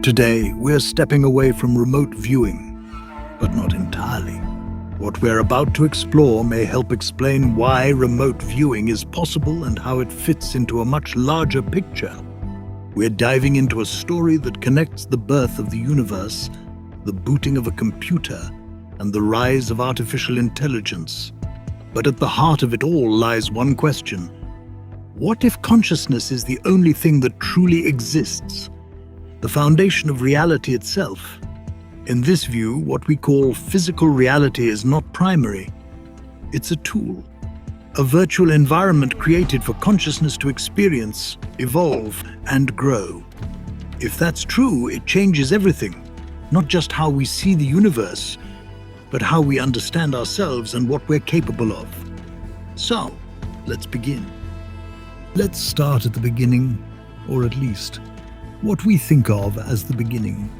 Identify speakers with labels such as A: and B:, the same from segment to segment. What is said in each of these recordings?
A: Today, we're stepping away from remote viewing, but not entirely. What we're about to explore may help explain why remote viewing is possible and how it fits into a much larger picture. We're diving into a story that connects the birth of the universe, the booting of a computer, and the rise of artificial intelligence. But at the heart of it all lies one question. What if consciousness is the only thing that truly exists? The foundation of reality itself. In this view, what we call physical reality is not primary. It's a tool, a virtual environment created for consciousness to experience, evolve, and grow. If that's true, it changes everything, not just how we see the universe, but how we understand ourselves and what we're capable of. So, let's begin. Let's start at the beginning, or at least what we think of as the beginning.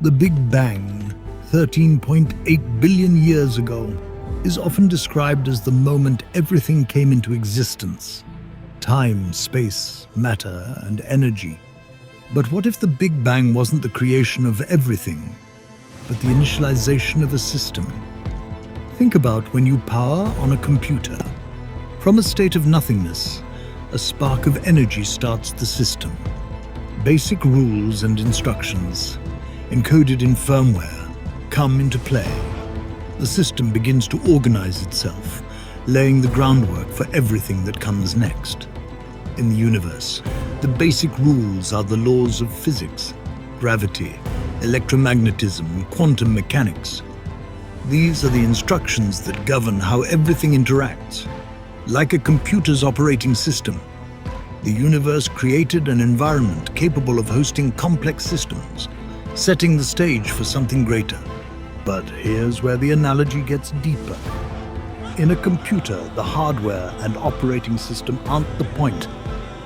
A: The Big Bang, 13.8 billion years ago, is often described as the moment everything came into existence. Time, space, matter, and energy. But what if the Big Bang wasn't the creation of everything, but the initialization of a system? Think about when you power on a computer. From a state of nothingness, a spark of energy starts the system. Basic rules and instructions, encoded in firmware, come into play. The system begins to organize itself, laying the groundwork for everything that comes next. In the universe, the basic rules are the laws of physics, gravity, electromagnetism, quantum mechanics. These are the instructions that govern how everything interacts. Like a computer's operating system, the universe created an environment capable of hosting complex systems, setting the stage for something greater. But here's where the analogy gets deeper. In a computer, the hardware and operating system aren't the point.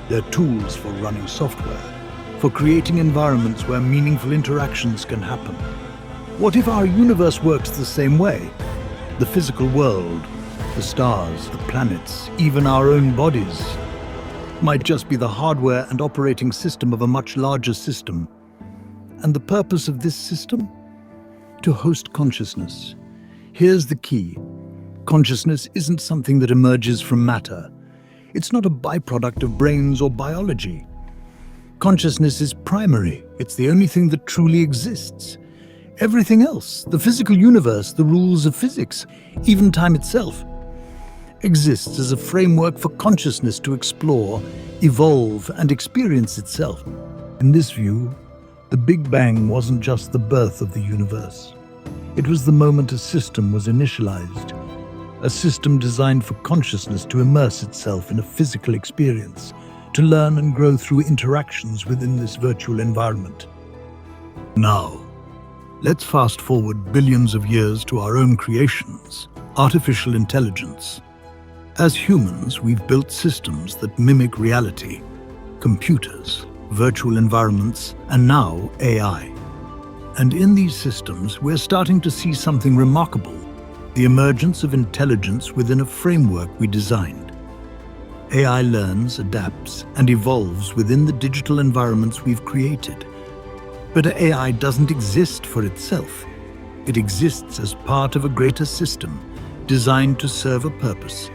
A: They're tools for running software, for creating environments where meaningful interactions can happen. What if our universe works the same way? The physical world, the stars, the planets, even our own bodies, might just be the hardware and operating system of a much larger system. And the purpose of this system? To host consciousness. Here's the key. Consciousness isn't something that emerges from matter. It's not a byproduct of brains or biology. Consciousness is primary. It's the only thing that truly exists. Everything else, the physical universe, the rules of physics, even time itself, exists as a framework for consciousness to explore, evolve, and experience itself. In this view, the Big Bang wasn't just the birth of the universe. It was the moment a system was initialized, a system designed for consciousness to immerse itself in a physical experience, to learn and grow through interactions within this virtual environment. Now, let's fast forward billions of years to our own creations, artificial intelligence. As humans, we've built systems that mimic reality, computers, virtual environments, and now AI. And in these systems, we're starting to see something remarkable, the emergence of intelligence within a framework we designed. AI learns, adapts, and evolves within the digital environments we've created. But AI doesn't exist for itself. It exists as part of a greater system, designed to serve a purpose.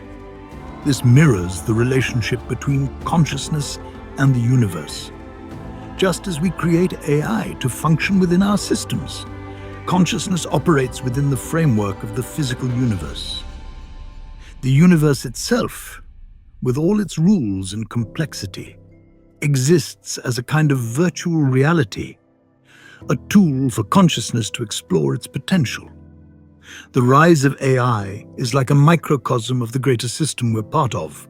A: This mirrors the relationship between consciousness and the universe. Just as we create AI to function within our systems, consciousness operates within the framework of the physical universe. The universe itself, with all its rules and complexity, exists as a kind of virtual reality, a tool for consciousness to explore its potential. The rise of AI is like a microcosm of the greater system we're part of.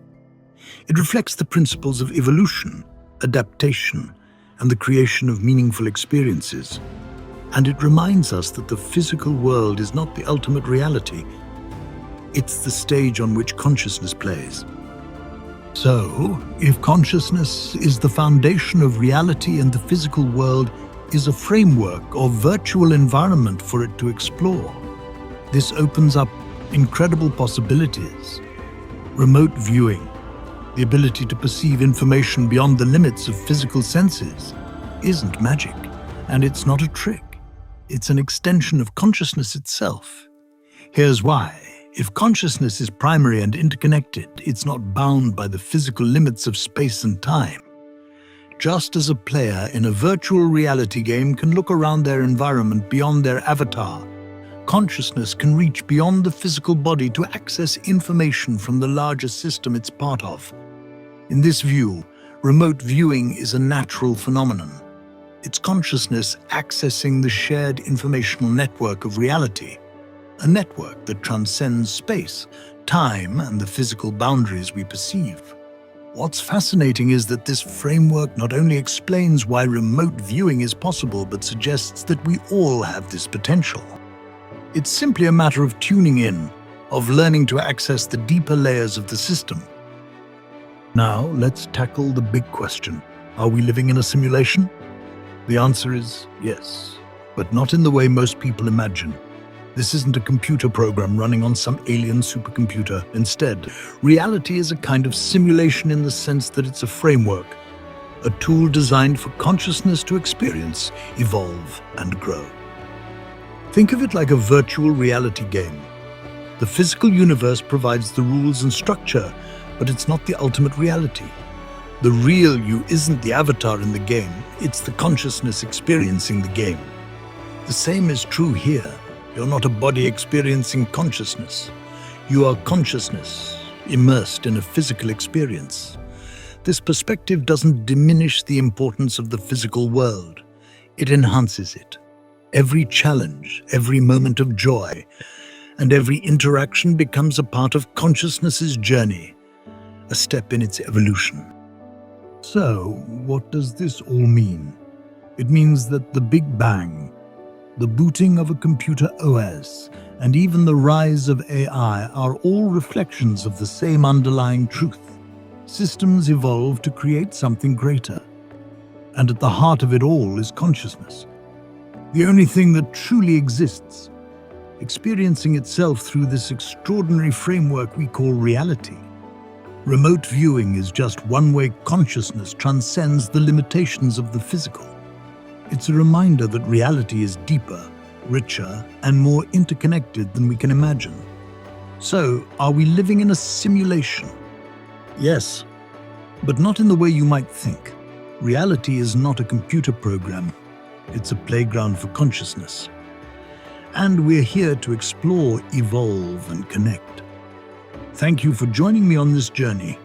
A: It reflects the principles of evolution, adaptation, and the creation of meaningful experiences. And it reminds us that the physical world is not the ultimate reality. It's the stage on which consciousness plays. So, if consciousness is the foundation of reality and the physical world is a framework or virtual environment for it to explore, this opens up incredible possibilities. Remote viewing, the ability to perceive information beyond the limits of physical senses, isn't magic, And it's not a trick. It's an extension of consciousness itself. Here's why. If consciousness is primary and interconnected, it's not bound by the physical limits of space and time. Just as a player in a virtual reality game can look around their environment beyond their avatar, consciousness can reach beyond the physical body to access information from the larger system it's part of. In this view, remote viewing is a natural phenomenon. It's consciousness accessing the shared informational network of reality, a network that transcends space, time, and the physical boundaries we perceive. What's fascinating is that this framework not only explains why remote viewing is possible, but suggests that we all have this potential. It's simply a matter of tuning in, of learning to access the deeper layers of the system. Now, let's tackle the big question. Are we living in a simulation? The answer is yes, but not in the way most people imagine. This isn't a computer program running on some alien supercomputer. Instead, reality is a kind of simulation in the sense that it's a framework, a tool designed for consciousness to experience, evolve, and grow. Think of it like a virtual reality game. The physical universe provides the rules and structure, but it's not the ultimate reality. The real you isn't the avatar in the game, it's the consciousness experiencing the game. The same is true here. You're not a body experiencing consciousness. You are consciousness, immersed in a physical experience. This perspective doesn't diminish the importance of the physical world. It enhances it. Every challenge, every moment of joy, and every interaction becomes a part of consciousness's journey, a step in its evolution. So, what does this all mean? It means that the Big Bang, the booting of a computer OS, and even the rise of AI are all reflections of the same underlying truth. Systems evolve to create something greater. And at the heart of it all is consciousness. The only thing that truly exists, experiencing itself through this extraordinary framework we call reality. Remote viewing is just one way consciousness transcends the limitations of the physical. It's a reminder that reality is deeper, richer, and more interconnected than we can imagine. So, are we living in a simulation? Yes, but not in the way you might think. Reality is not a computer program. It's a playground for consciousness. And we're here to explore, evolve, and connect. Thank you for joining me on this journey.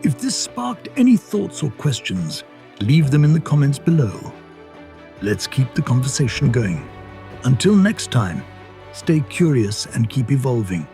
A: If this sparked any thoughts or questions, leave them in the comments below. Let's keep the conversation going. Until next time, stay curious and keep evolving.